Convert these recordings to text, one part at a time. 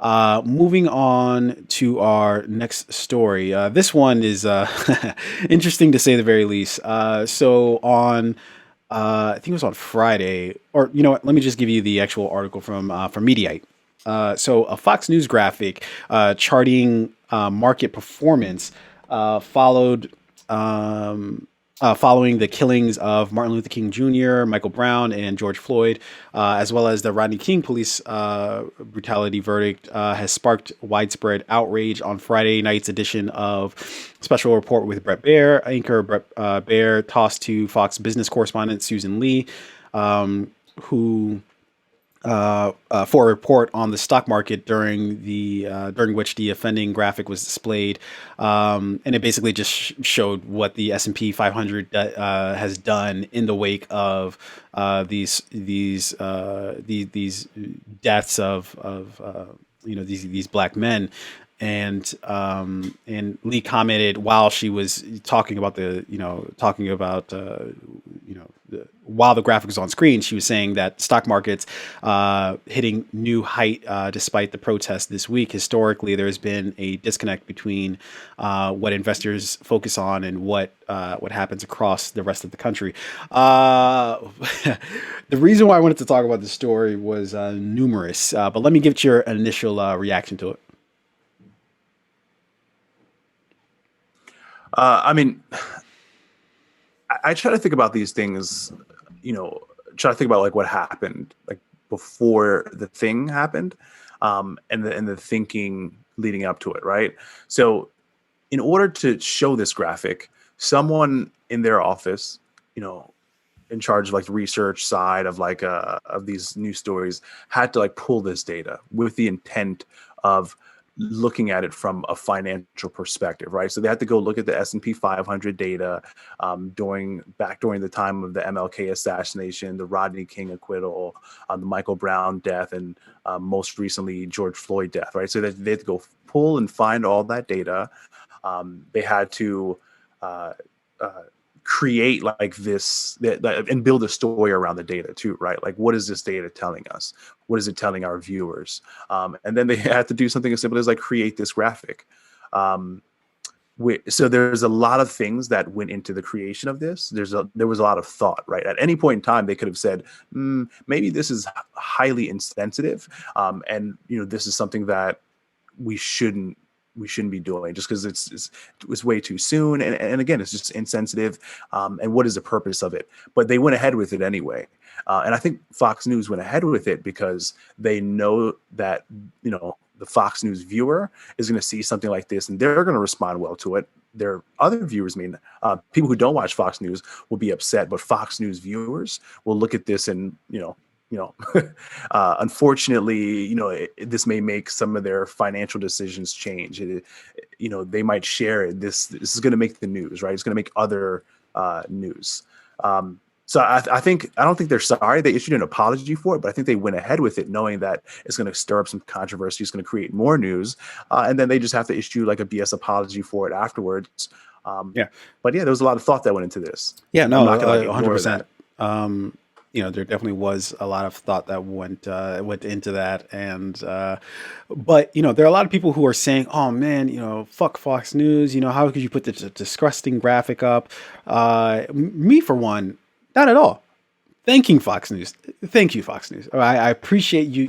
there. Moving on to our next story. This one is interesting to say the very least. I think it was on Friday, or you know what? Let me just give you the actual article from Mediaite. So a Fox News graphic charting market performance followed following the killings of Martin Luther King Jr., Michael Brown, and George Floyd, as well as the Rodney King police brutality verdict, has sparked widespread outrage on Friday night's edition of Special Report with Brett Baer. Anchor Brett Baer tossed to Fox business correspondent Susan Lee, who for a report on the stock market during which the offending graphic was displayed, and it basically just showed what the S&P 500 has done in the wake of these deaths of these black men. And Lee commented while she was talking about while the graphic was on screen, she was saying that stock markets hitting new height despite the protests this week. Historically, there's been a disconnect between what investors focus on and what happens across the rest of the country. The reason why I wanted to talk about this story was numerous, but let me give your initial reaction to it. I mean, I try to think about these things, try to think about like what happened like before the thing happened, and the thinking leading up to it, right? So in order to show this graphic, someone in their office, in charge of like the research side of like of these news stories had to like pull this data with the intent of looking at it from a financial perspective, right? So they had to go look at the S&P 500 data during the time of the MLK assassination, the Rodney King acquittal, the Michael Brown death, and most recently George Floyd death, right? So they had to go pull and find all that data. They had to create like this and build a story around the data too, right? Like, what is this data telling us? What is it telling our viewers? And then they had to do something as simple as like create this graphic. So there's a lot of things that went into the creation of this. There was a lot of thought, right? At any point in time, they could have said, maybe this is highly insensitive, and this is something that we shouldn't be doing just because it's way too soon, and again, it's just insensitive, and what is the purpose of it? But they went ahead with it anyway, and I think Fox News went ahead with it because they know that the Fox News viewer is going to see something like this and they're going to respond well to it. Their other viewers, people who don't watch Fox News will be upset, but Fox News viewers will look at this and unfortunately, this may make some of their financial decisions change. They might share it. This is going to make the news, right? It's going to make other news. So I don't think they're sorry. They issued an apology for it, but I think they went ahead with it knowing that it's going to stir up some controversy. It's going to create more news. And then they just have to issue like a BS apology for it afterwards. Yeah. But yeah, there was a lot of thought that went into this. Yeah, no, I'm not gonna, 100%. There definitely was a lot of thought that went into that, and but there are a lot of people who are saying, "Oh man, fuck Fox News. How could you put this disgusting graphic up?" Me, for one, not at all. Thanking Fox News, thank you, Fox News. I appreciate you.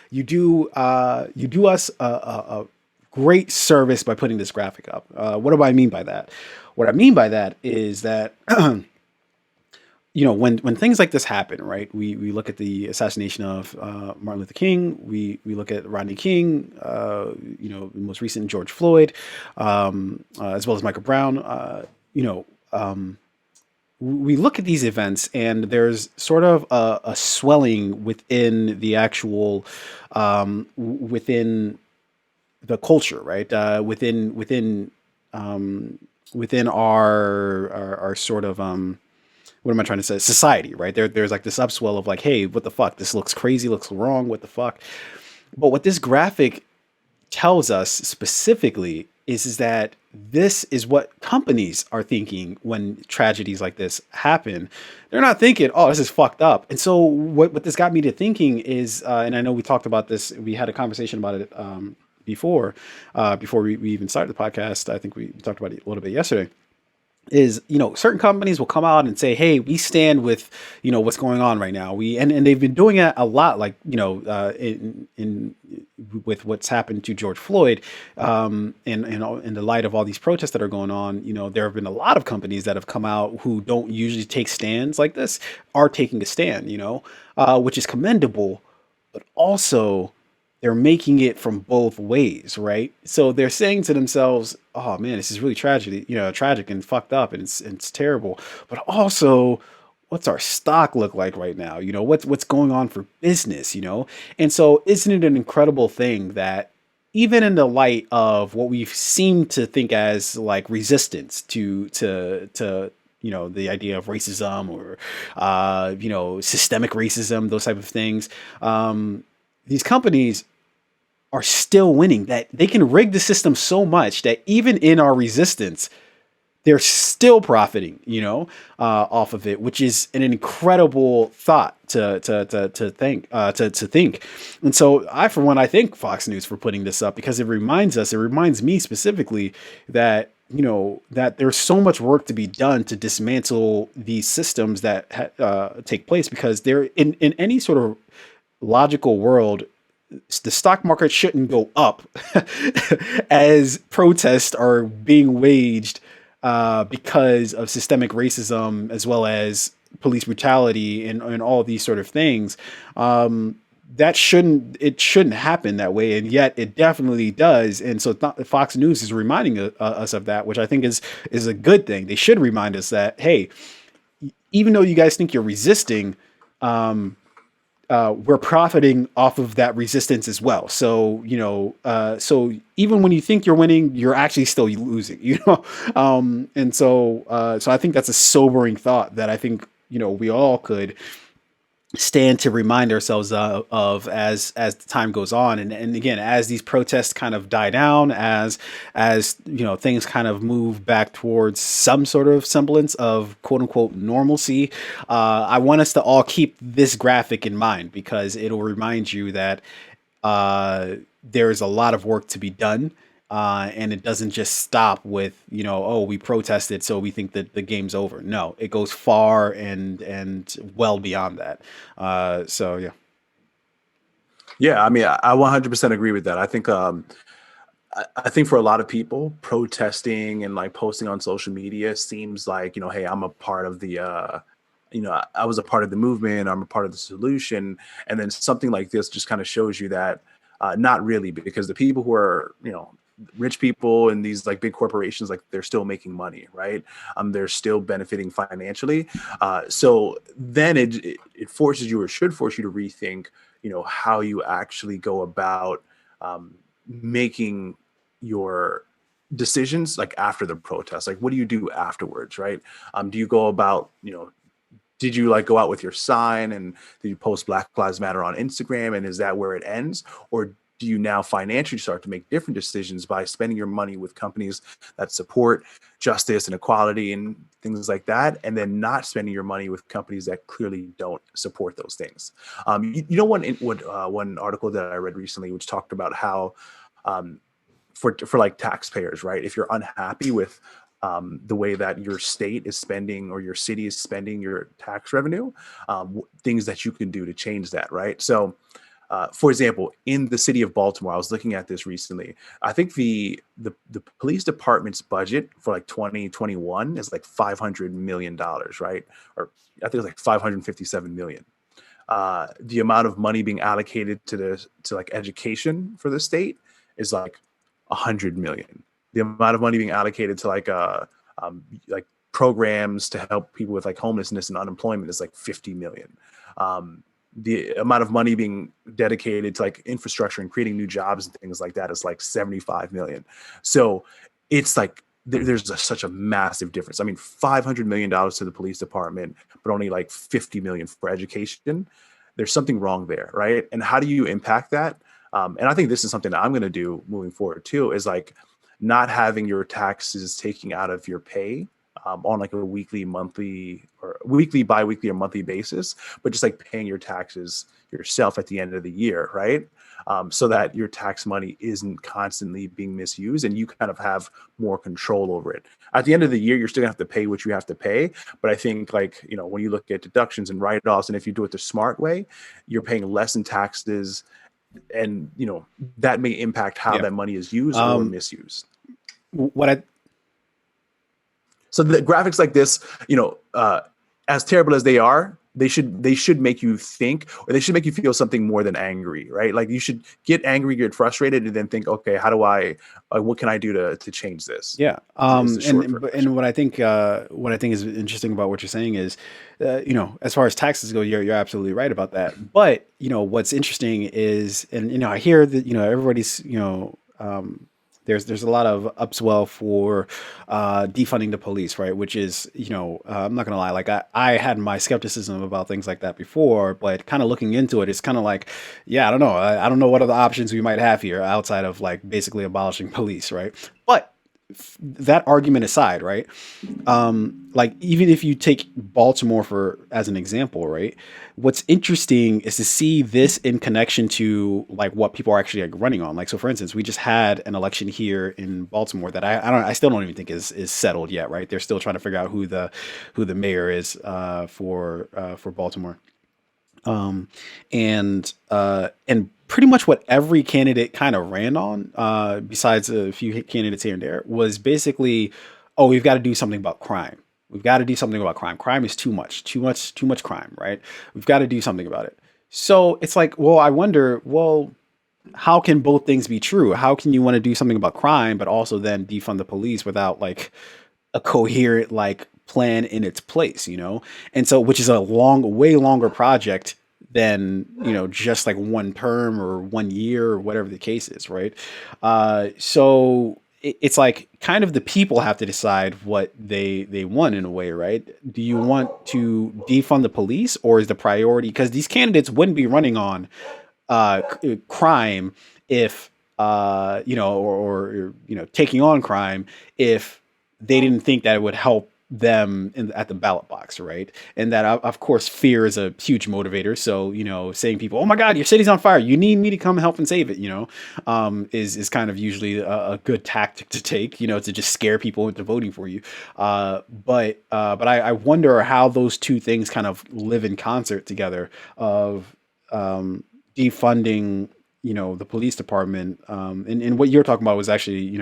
You do us a great service by putting this graphic up. What do I mean by that? What I mean by that is that. When things like this happen, right? We look at the assassination of Martin Luther King. We look at Rodney King. Most recent George Floyd, as well as Michael Brown. We look at these events, and there's sort of a swelling within the actual within the culture, right? Within our sort of what am I trying to say? Society, right? There's like this upswell of like, hey, what the fuck? This looks crazy, looks wrong, what the fuck? But what this graphic tells us specifically is that this is what companies are thinking when tragedies like this happen. They're not thinking, "Oh, this is fucked up." And so, what this got me to thinking is, and I know we talked about this, we had a conversation about it before, before we even started the podcast. I think we talked about it a little bit yesterday, is, certain companies will come out and say, hey, we stand with, what's going on right now. And they've been doing it a lot, like, in with what's happened to George Floyd, and in the light of all these protests that are going on. There have been a lot of companies that have come out who don't usually take stands like this, are taking a stand, which is commendable, but also they're making it from both ways, right? So they're saying to themselves, "Oh man, this is really tragedy, tragic and fucked up, and it's terrible." But also, what's our stock look like right now? What's going on for business? And so, isn't it an incredible thing that even in the light of what we seem to think as like resistance to the idea of racism, or systemic racism, those type of things, these companies are still winning, that they can rig the system so much that even in our resistance, they're still profiting, off of it, which is an incredible thought to think. And so for one, I thank Fox News for putting this up, because it reminds me specifically that, that there's so much work to be done to dismantle these systems that take place, because they're in any sort of logical world, the stock market shouldn't go up as protests are being waged, because of systemic racism, as well as police brutality, and all these sort of things. That shouldn't happen that way, and yet it definitely does. And so Fox News is reminding us of that, which I think is a good thing. They should remind us that, hey, even though you guys think you're resisting, we're profiting off of that resistance as well. So, so even when you think you're winning, you're actually still losing, and so I think that's a sobering thought that I think, we all could stand to remind ourselves as the time goes on. And again, as these protests kind of die down, as things kind of move back towards some sort of semblance of quote unquote normalcy, I want us to all keep this graphic in mind, because it'll remind you that there's a lot of work to be done. And it doesn't just stop with, oh, we protested, so we think that the game's over. No, it goes far and well beyond that. So yeah. Yeah, I mean, I 100% agree with that. I think for a lot of people, protesting and like posting on social media seems like, hey, I'm a part of the I was a part of the movement, I'm a part of the solution. And then something like this just kind of shows you that not really, because the people who are, rich people and these like big corporations, like they're still making money, right? They're still benefiting financially. So then it forces you, or should force you, to rethink, how you actually go about making your decisions like after the protest. Like, what do you do afterwards, right? Do you go about, did you like go out with your sign, and did you post Black Lives Matter on Instagram, and is that where it ends? Or do you now financially start to make different decisions by spending your money with companies that support justice and equality and things like that, and then not spending your money with companies that clearly don't support those things? One article that I read recently, which talked about how for like taxpayers, right? If you're unhappy with the way that your state is spending, or your city is spending your tax revenue, things that you can do to change that, right? So, for example, in the city of Baltimore, I was looking at this recently. I think the police department's budget for like 2021 is like $500 million, right? Or I think it's like 557 million. The amount of money being allocated to like education for the state is like 100 million. The amount of money being allocated to like programs to help people with like homelessness and unemployment is like 50 million. The amount of money being dedicated to like infrastructure and creating new jobs and things like that is like 75 million. So it's like there's such a massive difference. I mean, $500 million to the police department, but only like 50 million for education. There's something wrong there, right? And how do you impact that? And I think this is something that I'm going to do moving forward too, is like, not having your taxes taken out of your pay on like a weekly, monthly, or weekly, bi-weekly, or monthly basis, but just like paying your taxes yourself at the end of the year, right? So that your tax money isn't constantly being misused and you kind of have more control over it. At the end of the year, you're still gonna have to pay what you have to pay. But I think, like, when you look at deductions and write-offs, and if you do it the smart way, you're paying less in taxes, and that may impact how Yeah. that money is used or Um, misused. what I So the graphics like this, as terrible as they are, they should make you think, or they should make you feel something more than angry, right? Like you should get angry, get frustrated, and then think, okay, how do I, what can I do to change this? Yeah. Is the short And version. what I think is interesting about what you're saying is, as far as taxes go, you're absolutely right about that. But what's interesting is, and I hear that everybody's there's a lot of upswell for defunding the police, right? Which is, I'm not gonna lie, like I had my skepticism about things like that before, but kind of looking into it, it's kind of like, yeah, I don't know, I don't know what other options we might have here outside of like basically abolishing police, right? But that argument aside, right? Like even if you take Baltimore for as an example, right? What's interesting is to see this in connection to like what people are actually like running on. Like so, for instance, we just had an election here in Baltimore that I still don't even think is settled yet, right? They're still trying to figure out who the mayor is for Baltimore. And pretty much what every candidate kind of ran on, besides a few candidates here and there, was basically, oh, we've got to do something about crime. We've got to do something about crime. Crime is too much crime, right? We've got to do something about it. So it's like, well, I wonder, well, how can both things be true? How can you want to do something about crime, but also then defund the police without like a coherent like plan in its place, And so, which is a way longer project than just like one term or 1 year or whatever the case is, right? So it's like kind of the people have to decide what they want in a way, right? Do you want to defund the police, or is the priority, because these candidates wouldn't be running on crime if or taking on crime if they didn't think that it would help them at the ballot box, right? And that of course fear is a huge motivator. So saying people, oh my God, your city's on fire, you need me to come help and save it, is kind of usually a good tactic to take, to just scare people into voting for you. But I wonder how those two things kind of live in concert together. Of defunding, the police department. And what you're talking about was actually,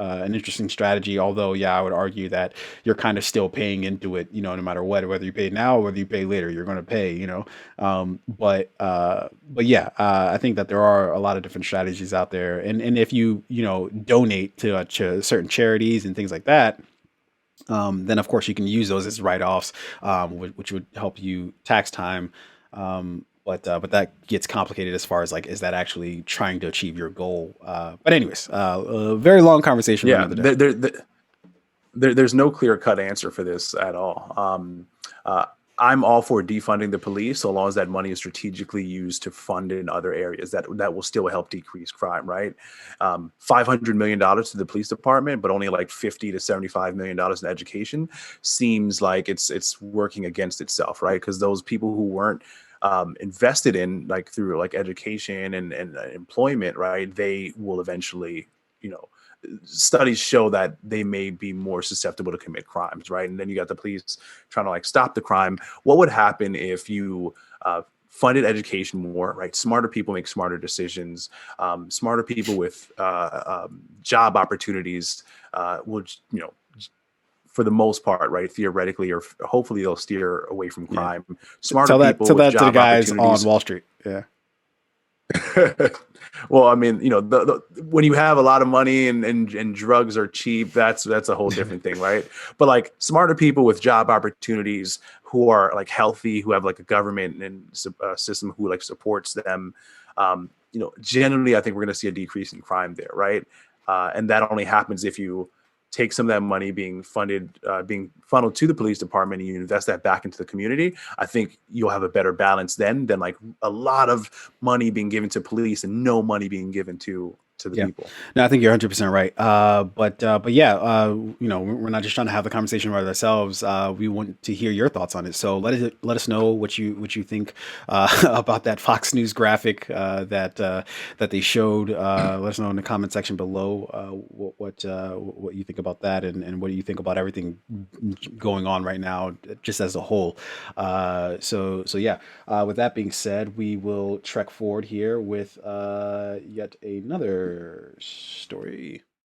an interesting strategy. Although, yeah, I would argue that you're kind of still paying into it, no matter what, whether you pay now or whether you pay later, you're going to pay, but yeah, I think that there are a lot of different strategies out there. And if you, donate to certain charities and things like that, then of course you can use those as write-offs, which would help you tax time. But that gets complicated as far as like, is that actually trying to achieve your goal? But anyways, a very long conversation for Yeah, another day. there's no clear cut answer for this at all. Uh, I'm all for defunding the police so long as that money is strategically used to fund in other areas that will still help decrease crime. Right, $500 million to the police department, but only like $50 to $75 million in education seems like it's working against itself, right? Because those people who weren't invested in like through like education and employment, right, they will eventually, you know, studies show that they may be more susceptible to commit crimes, right? And then you got the police trying to like stop the crime. What would happen if you funded education more, right? Smarter people make smarter decisions. Smarter people with job opportunities would, for the most part, right? Theoretically, or hopefully, they'll steer away from Yeah, crime. Smarter tell that people tell with that to the job guys on opportunities. Wall Street. Yeah, Well, I mean, when you have a lot of money and drugs are cheap, that's a whole different thing, right? But like smarter people with job opportunities who are like healthy, who have like a government and system who like supports them, generally, I think we're going to see a decrease in crime there, right? And that only happens if you take some of that money being funded, being funneled to the police department, and you invest that back into the community. I think you'll have a better balance then than like a lot of money being given to police and no money being given to to the Yeah, people. no, I think you're 100% right. But yeah, we're not just trying to have the conversation about ourselves. We want to hear your thoughts on it. So let us know what you think about that Fox News graphic that they showed. Let us know in the comment section below what you think about that, and what do you think about everything going on right now, just as a whole. So yeah. With that being said, we will trek forward here with yet another story.